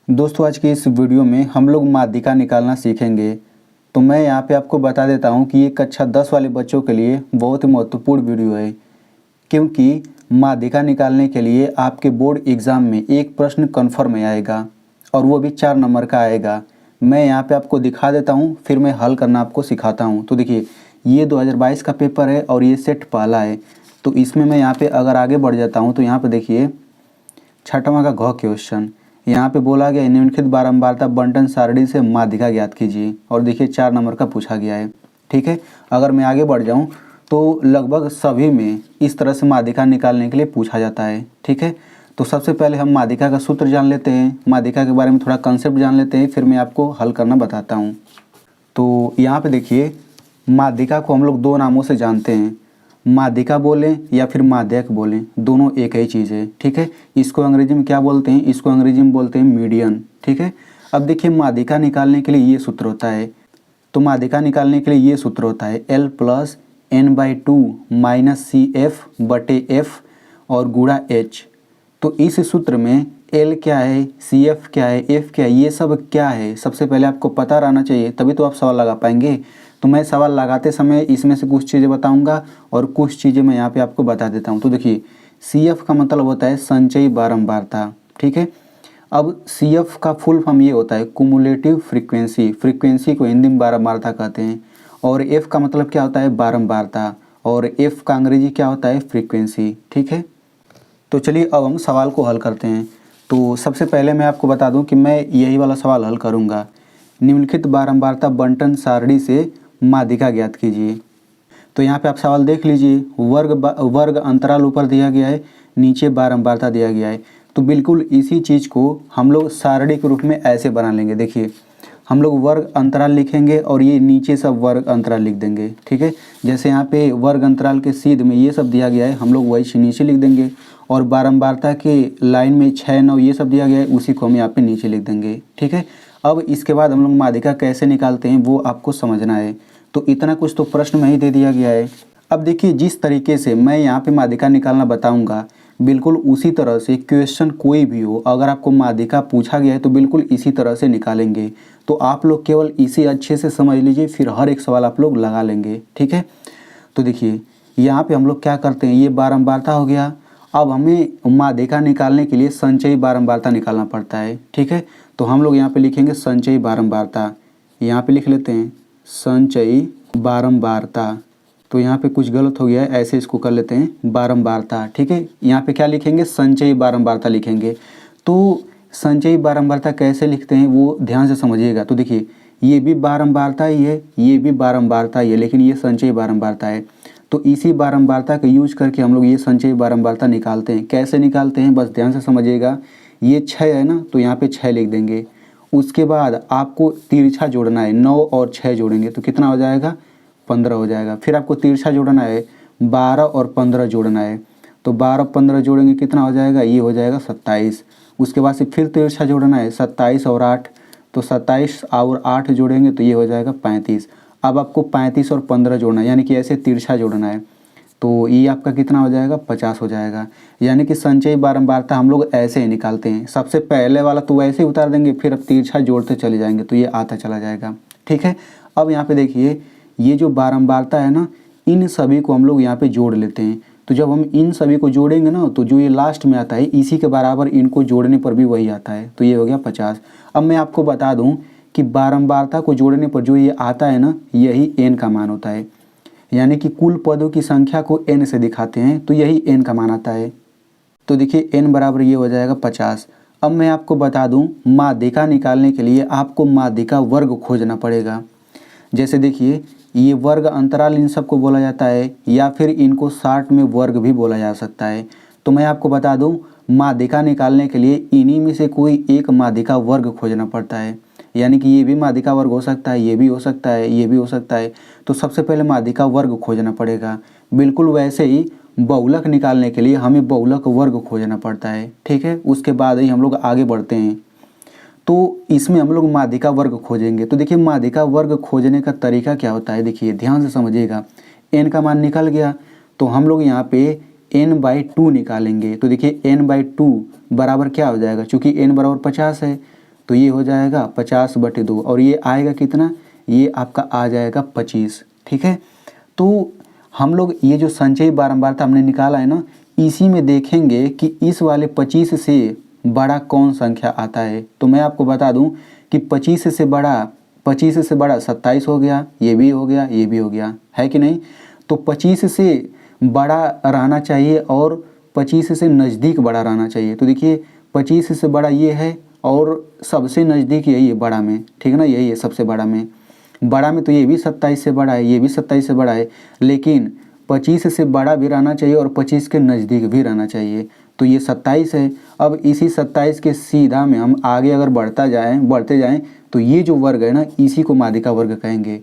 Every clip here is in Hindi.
दोस्तों आज की इस वीडियो में हम लोग माध्यिका निकालना सीखेंगे। तो मैं यहाँ पे आपको बता देता हूँ कि ये कक्षा 10 वाले बच्चों के लिए बहुत ही महत्वपूर्ण वीडियो है, क्योंकि माध्यिका निकालने के लिए आपके बोर्ड एग्ज़ाम में एक प्रश्न कन्फर्म आएगा और वो भी 4 नंबर का आएगा। मैं यहाँ पे आपको दिखा देता हूँ, फिर मैं हल करना आपको सिखाता हूँ। तो देखिए ये 2022 का पेपर है और ये सेट पहला है। तो इसमें मैं यहाँ पे अगर आगे बढ़ जाता हूँ तो यहाँ पे देखिए 6वां का घ क्वेश्चन यहाँ पे बोला गया निम्नलिखित बारंबारता बंटन सारणी से माध्यिका ज्ञात कीजिए और देखिए 4 नंबर का पूछा गया है। ठीक है, अगर मैं आगे बढ़ जाऊँ तो लगभग सभी में इस तरह से माध्यिका निकालने के लिए पूछा जाता है। ठीक है, तो सबसे पहले हम माध्यिका का सूत्र जान लेते हैं, माध्यिका के बारे में थोड़ा कंसेप्ट जान लेते हैं, फिर मैं आपको हल करना बताता हूँ। तो यहाँ पे देखिए माध्यिका को हम लोग 2 नामों से जानते हैं, माध्यिका बोलें या फिर माध्यक बोलें, दोनों एक ही चीज़ है। ठीक है, इसको अंग्रेजी में क्या बोलते हैं, इसको अंग्रेजी में बोलते हैं मीडियन। ठीक है, अब देखिए माध्यिका निकालने के लिए ये सूत्र होता है। तो माध्यिका निकालने के लिए ये सूत्र होता है L + n/2 - CF बटे F और गुणा H। तो इस सूत्र में L क्या है, CF क्या है, F क्या है, ये सब क्या है, सबसे पहले आपको पता रहना चाहिए, तभी तो आप सवाल लगा पाएंगे। तो मैं सवाल लगाते समय इसमें से कुछ चीज़ें बताऊंगा और कुछ चीज़ें मैं यहाँ पे आपको बता देता हूँ। तो देखिए CF का मतलब होता है संचयी बारंबारता। ठीक है, अब CF का फुल फॉर्म ये होता है कुमुलेटिव फ्रीक्वेंसी, फ्रीक्वेंसी को हिंदी में बारंबारता कहते हैं। और F का मतलब क्या होता है, बारंबारता, और F का अंग्रेजी क्या होता है, फ्रीक्वेंसी। ठीक है, तो चलिए अब हम सवाल को हल करते हैं। तो सबसे पहले मैं आपको बता दूं कि मैं यही वाला सवाल हल करूंगा, निम्नलिखित बारंबारता बंटन सारणी से माध्यिका ज्ञात कीजिए। तो यहाँ पे आप सवाल देख लीजिए, वर्ग अंतराल ऊपर दिया गया है, नीचे बारंबारता दिया गया है। तो बिल्कुल इसी चीज़ को हम लोग सारणी के रूप में ऐसे बना लेंगे। देखिए हम लोग वर्ग अंतराल लिखेंगे और ये नीचे सब वर्ग अंतराल लिख देंगे। ठीक है, जैसे यहाँ पे वर्ग अंतराल के सीध में ये सब दिया गया है, हम लोग वही नीचे लिख देंगे, और बारंबारता के लाइन में 6, 9 ये सब दिया गया है, उसी को हम यहाँ पे नीचे लिख देंगे। ठीक है, अब इसके बाद हम लोग माध्यिका कैसे निकालते हैं वो आपको समझना है। तो इतना कुछ तो प्रश्न में ही दे दिया गया है। अब देखिए जिस तरीके से मैं यहाँ पे माध्यिका निकालना बताऊँगा, बिल्कुल उसी तरह से क्वेश्चन कोई भी हो, अगर आपको माध्यिका पूछा गया है तो बिल्कुल इसी तरह से निकालेंगे। तो आप लोग केवल इसे अच्छे से समझ लीजिए, फिर हर एक सवाल आप लोग लगा लेंगे। ठीक है, तो देखिए यहाँ पे हम लोग क्या करते हैं, ये बारंबारता हो गया। अब हमें माध्यिका निकालने के लिए संचयी बारंबारता निकालना पड़ता है। ठीक है, तो हम लोग यहाँ पे लिखेंगे संचयी बारंबारता, यहाँ पे लिख लेते हैं संचयी बारंबारता। तो यहाँ पे कुछ गलत हो गया है, ऐसे इसको कर लेते हैं बारंबारता। ठीक है, यहाँ पे क्या लिखेंगे, संचयी बारंबारता लिखेंगे। तो संचयी बारंबारता कैसे लिखते हैं वो ध्यान से समझिएगा। तो देखिए ये भी बारंबारता ही है, ये भी बारंबारता ही है, लेकिन ये संचयी बारंबारता है। तो इसी बारंबारता का यूज करके हम लोग ये संचयी बारंबारता निकालते हैं। कैसे निकालते हैं बस ध्यान से समझिएगा। ये 6 है ना, तो यहाँ पे 6 लिख देंगे। उसके बाद आपको तिरछा जोड़ना है, 9 और 6 जोड़ेंगे तो कितना हो जाएगा, 15 हो जाएगा। फिर आपको तिरछा जोड़ना है, 12 और 15 जोड़ना है, तो 12 15 जोड़ेंगे कितना हो जाएगा, ये हो जाएगा 27। उसके बाद से फिर तिरछा जोड़ना है, 27 और 8, तो 27 और 8 जोड़ेंगे तो ये हो जाएगा 35। अब आपको 35 और 15 जोड़ना है, यानी कि ऐसे तिरछा जोड़ना है, तो ये आपका कितना हो जाएगा, 50 हो जाएगा। यानी कि संचयी बारंबारता हम लोग ऐसे ही निकालते हैं। सबसे पहले वाला तो वैसे ही उतार देंगे, फिर अब तिरछा जोड़ते चले जाएंगे तो ये आता चला जाएगा। ठीक है, अब यहाँ पे देखिए ये जो बारंबारता है ना, इन सभी को हम लोग यहाँ पे जोड़ लेते हैं। तो जब हम इन सभी को जोड़ेंगे ना, तो जो ये लास्ट में आता है इसी के बराबर इनको जोड़ने पर भी वही आता है, तो ये हो गया 50। अब मैं आपको बता दूं कि बारंबारता को जोड़ने पर जो ये आता है ना, यही n का मान होता है। यानी कि कुल पदों की संख्या को n से दिखाते हैं तो यही n का मान आता है। तो देखिए n बराबर ये हो जाएगा 50। अब मैं आपको बता दूं माध्यिका निकालने के लिए आपको माध्यिका वर्ग खोजना पड़ेगा। जैसे देखिए ये वर्ग अंतराल इन सबको बोला जाता है, या फिर इनको शॉर्ट में वर्ग भी बोला जा सकता है। तो मैं आपको बता दूं माध्यिका निकालने के लिए इन्हीं में से कोई एक माध्यिका वर्ग खोजना पड़ता है। यानी कि ये भी माध्यिका वर्ग हो सकता है, ये भी हो सकता है, ये भी हो सकता है। तो सबसे पहले माध्यिका वर्ग खोजना पड़ेगा। बिल्कुल वैसे ही बहुलक निकालने के लिए हमें बहुलक वर्ग खोजना पड़ता है। ठीक है, उसके बाद ही हम लोग आगे बढ़ते हैं। तो इसमें हम लोग माध्यिका वर्ग खोजेंगे। तो देखिए माध्यिका वर्ग खोजने का तरीका क्या होता है, देखिए ध्यान से समझिएगा। n का मान निकल गया तो हम लोग यहाँ पे n/2 निकालेंगे। तो देखिए n/2 बराबर क्या हो जाएगा, चूँकि n बराबर 50 है तो ये हो जाएगा 50/2 और ये आएगा कितना, ये आपका आ जाएगा 25। ठीक है, तो हम लोग ये जो संचयी बारंबारता हमने निकाला है ना, इसी में देखेंगे कि इस वाले 25 से बड़ा कौन संख्या आता है। तो मैं आपको बता दूं कि 25 से बड़ा 27 हो गया, ये भी हो गया, ये भी हो गया, है कि नहीं। तो 25 से बड़ा रहना चाहिए और 25 से नज़दीक बड़ा रहना चाहिए। तो देखिए 25 से बड़ा ये है और सबसे नज़दीक यही है बड़ा में, ठीक है ना, यही है सबसे बड़ा में। बड़ा में तो ये भी 27 से बड़ा है, ये भी 27 से बड़ा है, लेकिन 25 से बड़ा भी रहना चाहिए और 25 के नज़दीक भी रहना चाहिए। तो ये 27 है। अब इसी 27 के सीधा में हम आगे अगर बढ़ते जाएं तो ये जो वर्ग है ना, इसी को माध्यिका वर्ग कहेंगे।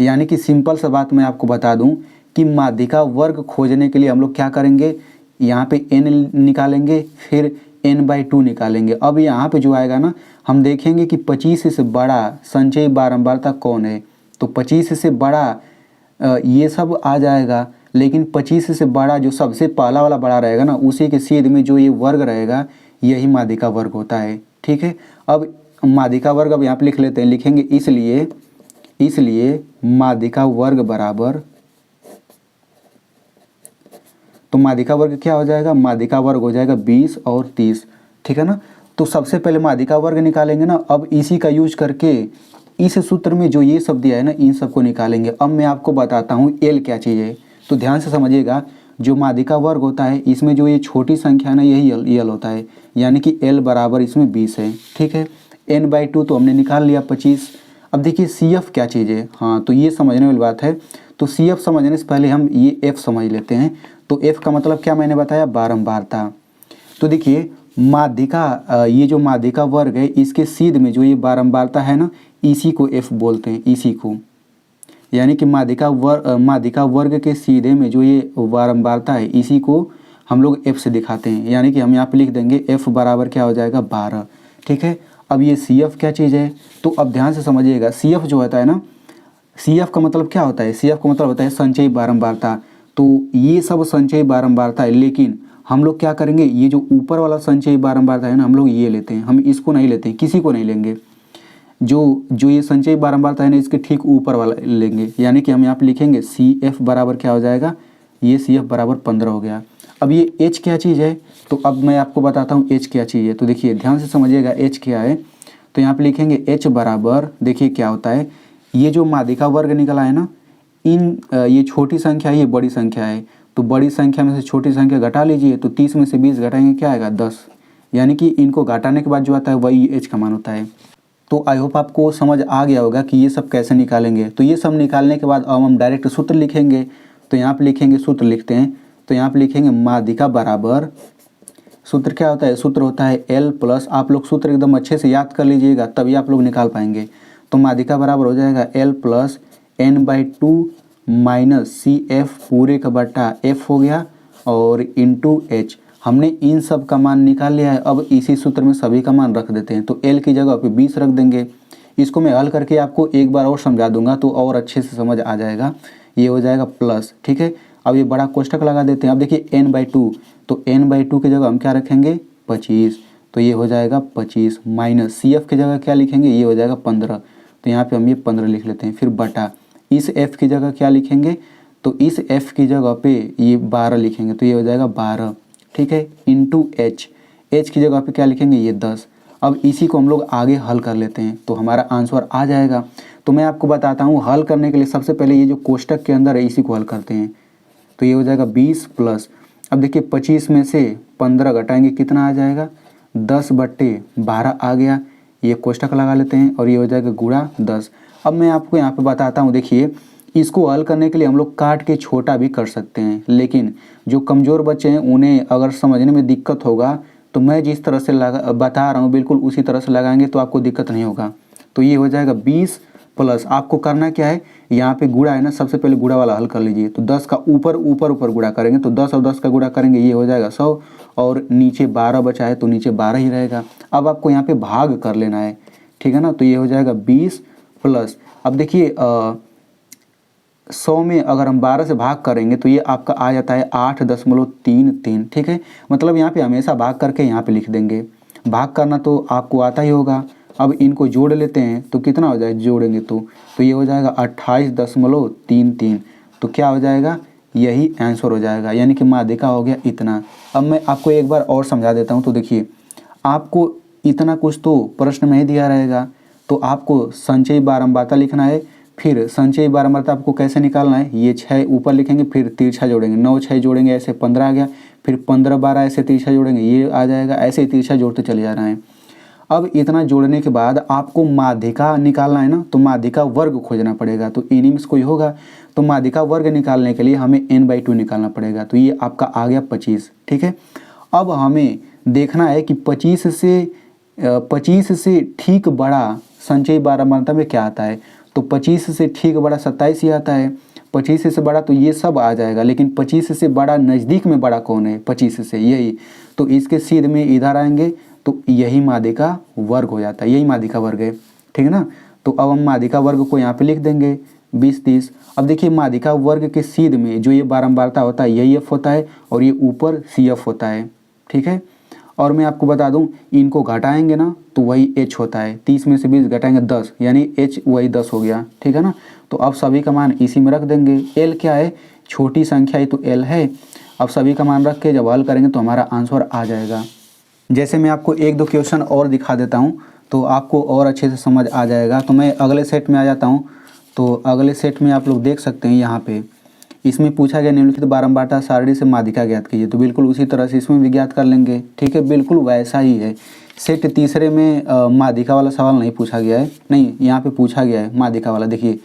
यानी कि सिंपल सा बात मैं आपको बता दूं कि माध्यिका वर्ग खोजने के लिए हम लोग क्या करेंगे, यहाँ पे n निकालेंगे, फिर n/2 निकालेंगे। अब यहाँ पे जो आएगा ना, हम देखेंगे कि 25 से बड़ा संचयी बारंबारता कौन है। तो 25 से बड़ा ये सब आ जाएगा, लेकिन 25 से बड़ा जो सबसे पहला वाला बड़ा रहेगा ना, उसी के सीध में जो ये वर्ग रहेगा, यही माध्यिका वर्ग होता है। ठीक है, अब माध्यिका वर्ग अब यहाँ पे लिख लेते हैं, लिखेंगे इसलिए माध्यिका वर्ग बराबर, तो माध्यिका वर्ग क्या हो जाएगा, माध्यिका वर्ग हो जाएगा 20 और 30। ठीक है ना। तो सबसे पहले माध्यिका वर्ग निकालेंगे ना, अब इसी का यूज करके इस सूत्र में जो ये सब दिया है ना, इन सबको निकालेंगे। अब मैं आपको बताता हूँ एल क्या चीज़ है, तो ध्यान से समझिएगा। जो माध्यिका वर्ग होता है, इसमें जो ये छोटी संख्या है ना, यही यल होता है, यानी कि एल बराबर इसमें 20 है। ठीक है, n/2 तो हमने निकाल लिया 25। अब देखिए CF क्या चीज़ है, हाँ तो ये समझने वाली बात है। तो CF समझने से पहले हम ये F समझ लेते हैं। तो F का मतलब क्या मैंने बताया, बारंबारता। तो देखिए माध्यिका, ये जो माध्यिका वर्ग है, इसके सीध में जो ये बारंबारता है ना, इसी को F बोलते हैं, इसी को। यानी कि माध्यिका वर्ग के सीधे में जो ये बारंबारता है, इसी को हम लोग F से दिखाते हैं। यानी कि हम यहाँ पे लिख देंगे F बराबर क्या हो जाएगा, 12। ठीक है, अब ये CF क्या चीज़ है, तो अब ध्यान से समझिएगा। CF जो होता है ना, CF का मतलब क्या होता है, CF का मतलब होता है संचयी बारंबारता। तो ये सब संचयी बारंबारता है, लेकिन हम लोग क्या करेंगे, ये जो ऊपर वाला संचयी बारंबारता है ना, हम लोग ये लेते हैं, हम इसको नहीं लेते हैं, किसी को नहीं लेंगे। जो ये संचयी बारंबारता है ना, इसके ठीक ऊपर वाला लेंगे। यानी कि हम यहाँ पे लिखेंगे CF बराबर क्या हो जाएगा, ये CF बराबर 15 हो गया। अब ये H क्या चीज़ है, तो अब मैं आपको बताता हूँ H क्या चीज़ है। तो देखिए ध्यान से समझिएगा H क्या है। तो यहाँ पे लिखेंगे H बराबर, देखिए क्या होता है, ये जो माध्यिका वर्ग निकला है ना, ये छोटी संख्या है, ये बड़ी संख्या है। तो बड़ी संख्या में से छोटी संख्या घटा लीजिए, तो 30 में से 20 घटाएंगे, क्या आएगा, 10। यानी कि इनको घटाने के बाद जो आता है वही H का मान होता है। तो आई होप आपको समझ आ गया होगा कि ये सब कैसे निकालेंगे। तो ये सब निकालने के बाद अब हम डायरेक्ट सूत्र लिखेंगे। तो यहाँ पे लिखेंगे, सूत्र लिखते हैं। तो यहाँ पे लिखेंगे माध्यिका बराबर, सूत्र क्या होता है, सूत्र होता है L प्लस, आप लोग सूत्र एकदम अच्छे से याद कर लीजिएगा, तभी आप लोग निकाल पाएंगे। तो माध्यिका बराबर हो जाएगा L plus n/2 minus CF पूरे का बटा F हो गया और इंटू H। हमने इन सब का मान निकाल लिया है। अब इसी सूत्र में सभी का मान रख देते हैं। तो L की जगह पे 20 रख देंगे। इसको मैं हल करके आपको एक बार और समझा दूंगा, तो और अच्छे से समझ आ जाएगा। ये हो जाएगा प्लस, ठीक है। अब ये बड़ा कोष्ठक लगा देते हैं। अब देखिए n/2, तो n/2 की जगह हम क्या रखेंगे, 25। तो ये हो जाएगा 25 माइनस CF की जगह क्या लिखेंगे, ये हो जाएगा 15। तो यहाँ पे हम ये 15 लिख लेते हैं। फिर बटा इस F की जगह क्या लिखेंगे, तो इस F की जगह पे ये 12 लिखेंगे। तो ये हो जाएगा 12, ठीक है, इंटू H की जगह पे क्या लिखेंगे, ये 10। अब इसी को हम लोग आगे हल कर लेते हैं, तो हमारा आंसर आ जाएगा। तो मैं आपको बताता हूँ, हल करने के लिए सबसे पहले ये जो कोष्टक के अंदर है, इसी को हल करते हैं। तो ये हो जाएगा 20 प्लस, अब देखिए 25 में से 15 घटाएंगे, कितना आ जाएगा, 10/12 आ गया। ये कोष्टक लगा लेते हैं और ये हो जाएगा गुणा 10। अब मैं आपको यहाँ पे बताता हूँ, देखिए इसको हल करने के लिए हम लोग काट के छोटा भी कर सकते हैं, लेकिन जो कमज़ोर बच्चे हैं उन्हें अगर समझने में दिक्कत होगा, तो मैं जिस तरह से बता रहा हूँ बिल्कुल उसी तरह से लगाएंगे तो आपको दिक्कत नहीं होगा। तो ये हो जाएगा 20 प्लस, आपको करना क्या है, यहाँ पे गुणा है ना, सबसे पहले गुणा वाला हल कर लीजिए। तो 10 का ऊपर गुणा करेंगे, तो 10 और 10 का गुणा करेंगे, ये हो जाएगा 100, और नीचे 12 बचा है तो नीचे 12 ही रहेगा। अब आपको यहाँ पे भाग कर लेना है, ठीक है ना। तो ये हो जाएगा 20 प्लस, अब देखिए 100 में अगर हम 12 से भाग करेंगे तो ये आपका आ जाता है 8.33, ठीक है। मतलब यहाँ पे हमेशा भाग करके यहाँ पे लिख देंगे। भाग करना तो आपको आता ही होगा। अब इनको जोड़ लेते हैं तो कितना हो जाएगा, जोड़ेंगे तो ये हो जाएगा 28.33। तो क्या हो जाएगा, यही आंसर हो जाएगा, यानी कि माध्यिका हो गया इतना। अब मैं आपको एक बार और समझा देता हूँ। तो देखिए, आपको इतना कुछ तो प्रश्न में ही दिया रहेगा, तो आपको संचयी बारंबारता लिखना है। फिर संचयी बारंबारता आपको कैसे निकालना है, ये 6 ऊपर लिखेंगे, फिर तिरछा जोड़ेंगे, 9 6 जोड़ेंगे, ऐसे 15 आ गया, फिर 15 12 ऐसे तिरछा जोड़ेंगे, ये आ जाएगा, ऐसे ही तिरछा जोड़ते चले जा रहे हैं। अब इतना जोड़ने के बाद आपको माध्यिका निकालना है ना, तो माध्यिका वर्ग खोजना पड़ेगा। तो इन्हीं में से कोई होगा, तो माध्यिका वर्ग निकालने के लिए हमें n/2 निकालना पड़ेगा। तो ये आपका आ गया 25, ठीक है। अब हमें देखना है कि 25 से ठीक बड़ा संचयी बारंबारता में क्या आता है। तो 25 से ठीक बड़ा 27 ही आता है। 25 से बड़ा तो ये सब आ जाएगा, लेकिन 25 से बड़ा नज़दीक में बड़ा कौन है, 25 से, यही। तो इसके सीध में इधर आएंगे, तो यही माध्यिका वर्ग हो जाता है, यही माध्यिका वर्ग है, ठीक है ना। तो अब हम माध्यिका वर्ग को यहाँ पे लिख देंगे 20 30। अब देखिए, माध्यिका वर्ग के सीध में जो ये बारंबारता होता है यही f होता है, और ये ऊपर CF होता है, ठीक है। और मैं आपको बता दूं, इनको घटाएंगे ना तो वही h होता है। 30 में से 20 घटाएंगे 10, यानी h वही 10 हो गया, ठीक है ना। तो अब सभी का मान इसी में रख देंगे। l क्या है, छोटी संख्या ही तो l है। अब सभी का मान रख के जब हल करेंगे तो हमारा आंसर आ जाएगा। जैसे मैं आपको 1-2 क्वेश्चन और दिखा देता हूँ, तो आपको और अच्छे से समझ आ जाएगा। तो मैं अगले सेट में आ जाता हूँ। तो अगले सेट में आप लोग देख सकते हैं, यहाँ पे इसमें पूछा गया निम्नलिखित बारंबारता सारणी से माध्यिका ज्ञात कीजिए। तो बिल्कुल उसी तरह से इसमें भी ज्ञात कर लेंगे, ठीक है, बिल्कुल वैसा ही है। सेट तीसरे में माध्यिका वाला सवाल नहीं पूछा गया है, नहीं, यहाँ पे पूछा गया है माध्यिका वाला। देखिए,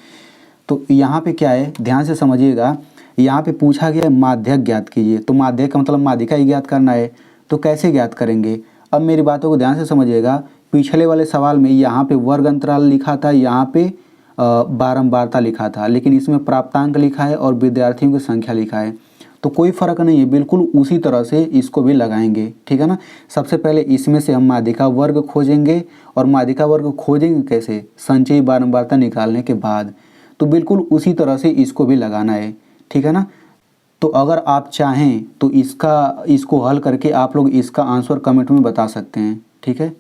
तो यहाँ पे क्या है, ध्यान से समझिएगा। यहाँ पे पूछा गया है माध्यक ज्ञात कीजिए। तो माध्यक का मतलब माध्यिका ही ज्ञात करना है। तो कैसे ज्ञात करेंगे, अब मेरी बातों को ध्यान से समझिएगा। पिछले वाले सवाल में यहाँ पे वर्ग अंतराल लिखा था, यहाँ पे बारंबारता लिखा था, लेकिन इसमें प्राप्तांक लिखा है और विद्यार्थियों की संख्या लिखा है। तो कोई फ़र्क नहीं है, बिल्कुल उसी तरह से इसको भी लगाएंगे, ठीक है ना। सबसे पहले इसमें से हम माध्यिका वर्ग खोजेंगे, और माध्यिका वर्ग खोजेंगे कैसे, संचयी बारंबारता निकालने के बाद। तो बिल्कुल उसी तरह से इसको भी लगाना है, ठीक है ना। तो अगर आप चाहें तो इसको हल करके आप लोग इसका आंसर कमेंट में बता सकते हैं, ठीक है।